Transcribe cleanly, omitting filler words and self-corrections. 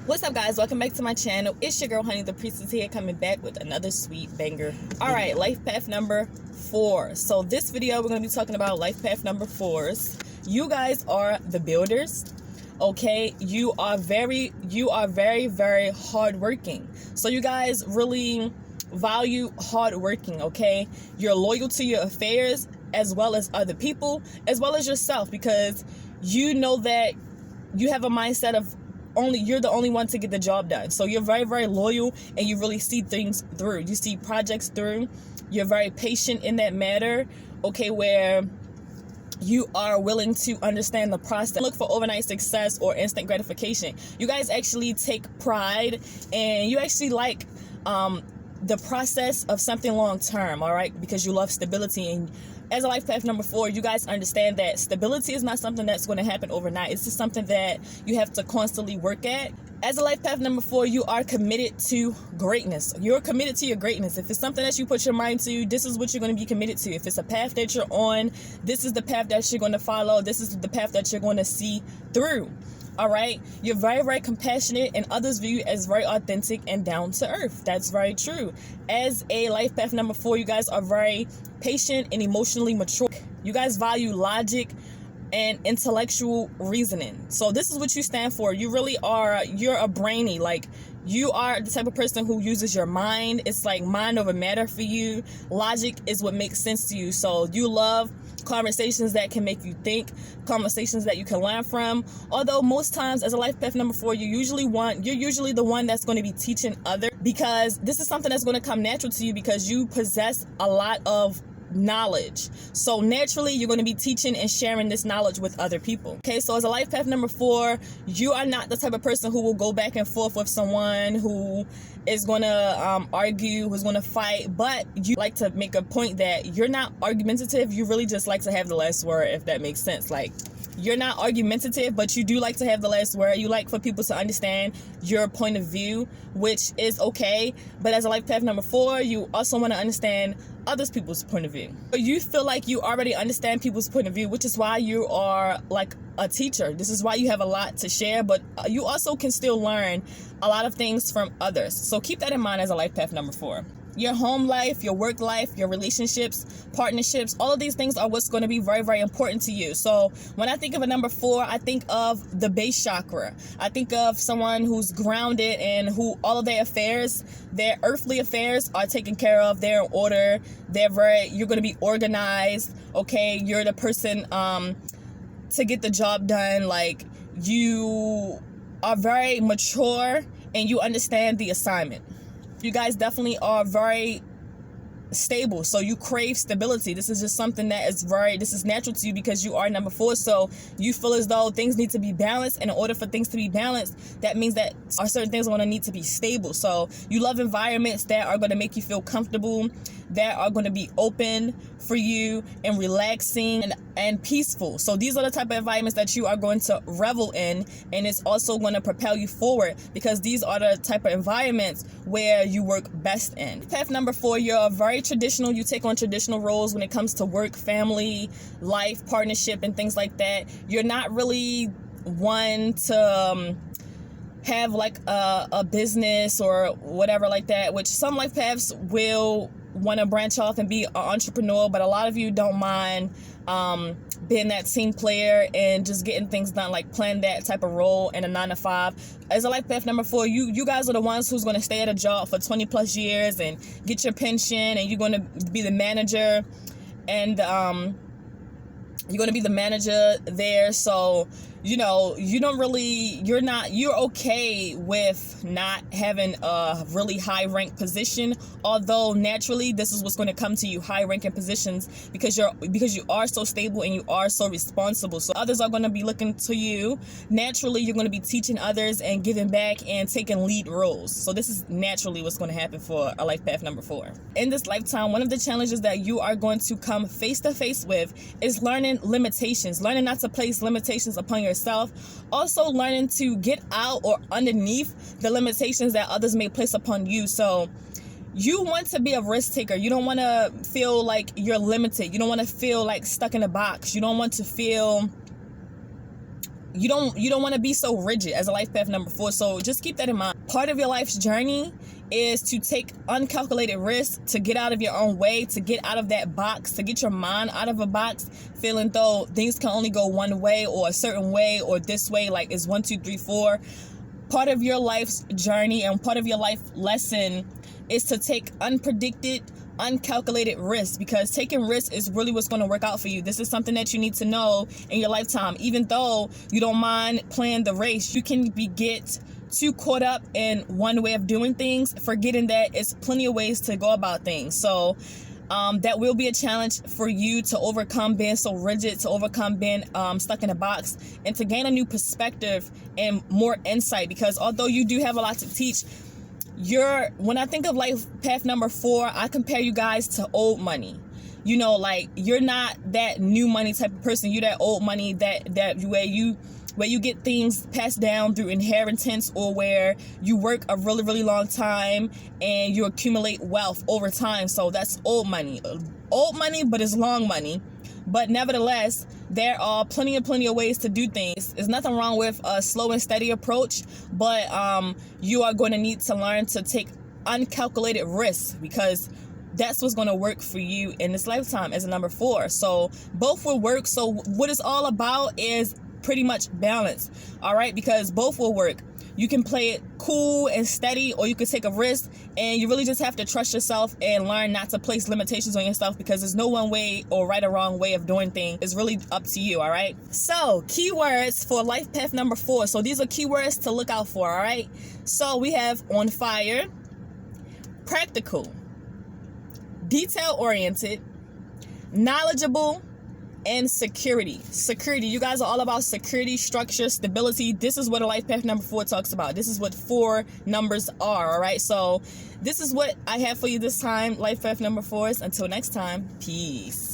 What's up, guys? Welcome back to my channel. It's your girl Honey the Priestess here, coming back with another sweet banger. All right, life path number 4. So this video we're going to be talking about life path number 4s. You guys are the builders. Okay, you are very hardworking. So you guys really value hardworking. Okay, you're loyal to your affairs as well as other people, as well as yourself, because you know that you have a mindset of you're the only one to get the job done. So you're very loyal, and you really see things through. You see projects through. You're very patient in that matter, okay, where you are willing to understand the process. Look for overnight success or instant gratification. You guys actually take pride, and you actually like the process of something long term, all right, because you love stability. And as a life path number 4, you guys understand that stability is not something that's going to happen overnight. It's just something that you have to constantly work at. As a life path number 4, you are committed to greatness. You're committed to your greatness. If it's something that you put your mind to, this is what you're going to be committed to. If it's a path that you're on, this is the path that you're going to follow. This is the path that you're going to see through. All right, you're very compassionate, and others view you as very authentic and down to earth. That's very true. As a life path number 4, you guys are very patient and emotionally mature. You guys value logic and intellectual reasoning. So this is what you stand for. You really are, you're a brainy, like, you are the type of person who uses your mind. It's like mind over matter for you. Logic is what makes sense to you. So you love conversations that can make you think, conversations that you can learn from. Although most times as a life path number 4, you're usually the one that's going to be teaching others, because this is something that's going to come natural to you because you possess a lot of knowledge. So naturally you're going to be teaching and sharing this knowledge with other people. Okay, so as a life path number 4, you are not the type of person who will go back and forth with someone, who is going to argue, who's going to fight, but you like to make a point that you're not argumentative. You really just like to have the last word, if that makes sense. Like, you're not argumentative, but you do like to have the last word. You like for people to understand your point of view, which is okay. But as a life path number 4, you also want to understand other people's point of view. You feel like you already understand people's point of view, which is why you are like a teacher. This is why you have a lot to share, but you also can still learn a lot of things from others. So keep that in mind as a life path number 4. Your home life, your work life, your relationships, partnerships, all of these things are what's going to be very important to you. So when I think of a number 4, I think of the base chakra. I think of someone who's grounded and who all of their affairs, their earthly affairs, are taken care of. They're in order. You're going to be organized. Okay, you're the person to get the job done. Like, you are very mature and you understand the assignment. You guys definitely are very stable, so you crave stability. This is just something that is this is natural to you because you are number 4. So you feel as though things need to be balanced, and in order for things to be balanced, that means that certain things are going to need to be stable. So you love environments that are going to make you feel comfortable, that are going to be open for you and relaxing and peaceful. So these are the type of environments that you are going to revel in, and it's also going to propel you forward because these are the type of environments where you work best in. Path number 4, you're very traditional. You take on traditional roles when it comes to work, family, life, partnership, and things like that. You're not really one to have like a business or whatever like that, which some life paths will want to branch off and be an entrepreneur, but a lot of you don't mind being that team player and just getting things done, like playing that type of role in a 9-to-5. As a life path number 4, you guys are the ones who's going to stay at a job for 20 plus years and get your pension, and you're going to be the manager, and you're going to be the manager there. So you're okay with not having a really high rank position, although naturally this is what's going to come to you, high ranking positions, because you are so stable and you are so responsible. So others are going to be looking to you. Naturally, you're going to be teaching others and giving back and taking lead roles. So this is naturally what's going to happen for a life path number 4. In this lifetime, one of the challenges that you are going to come face to face with is learning limitations, learning not to place limitations upon yourself, also learning to get out or underneath the limitations that others may place upon you. So you want to be a risk taker. You don't want to feel like you're limited. You don't want to feel like stuck in a box. You don't want to feel you don't want to be so rigid as a life path number 4. So just keep that in mind. Part of your life's journey is to take uncalculated risks, to get out of your own way, to get out of that box, to get your mind out of a box, feeling though things can only go one way or a certain way or this way, like it's 1, 2, 3, 4. Part of your life's journey and part of your life lesson is to take uncalculated risks, because taking risks is really what's going to work out for you. This is something that you need to know in your lifetime. Even though you don't mind playing the race, you can get too caught up in one way of doing things, forgetting that it's plenty of ways to go about things. So that will be a challenge for you to overcome being so rigid, to overcome being stuck in a box, and to gain a new perspective and more insight. Because although you do have a lot to teach, when I think of life path number 4, I compare you guys to old money. You know, like, you're not that new money type of person. You're that old money that where you get things passed down through inheritance, or where you work a really, really long time and you accumulate wealth over time. So that's old money. Old money, but it's long money. But nevertheless, there are plenty of ways to do things. There's nothing wrong with a slow and steady approach, but you are going to need to learn to take uncalculated risks, because that's what's going to work for you in this lifetime as a number 4. So both will work. So what it's all about is pretty much balance, all right? Because both will work. You can play it cool and steady, or you can take a risk, and you really just have to trust yourself and learn not to place limitations on yourself, because there's no one way or right or wrong way of doing things. It's really up to you, all right? So keywords for life path number 4. So these are keywords to look out for, all right? So we have on fire, practical, detail-oriented, knowledgeable, and security. You guys are all about security, structure, stability. This is what a life path number 4 talks about. This is what 4 numbers are, all right? So this is what I have for you this time, life path number 4s. Until next time, peace.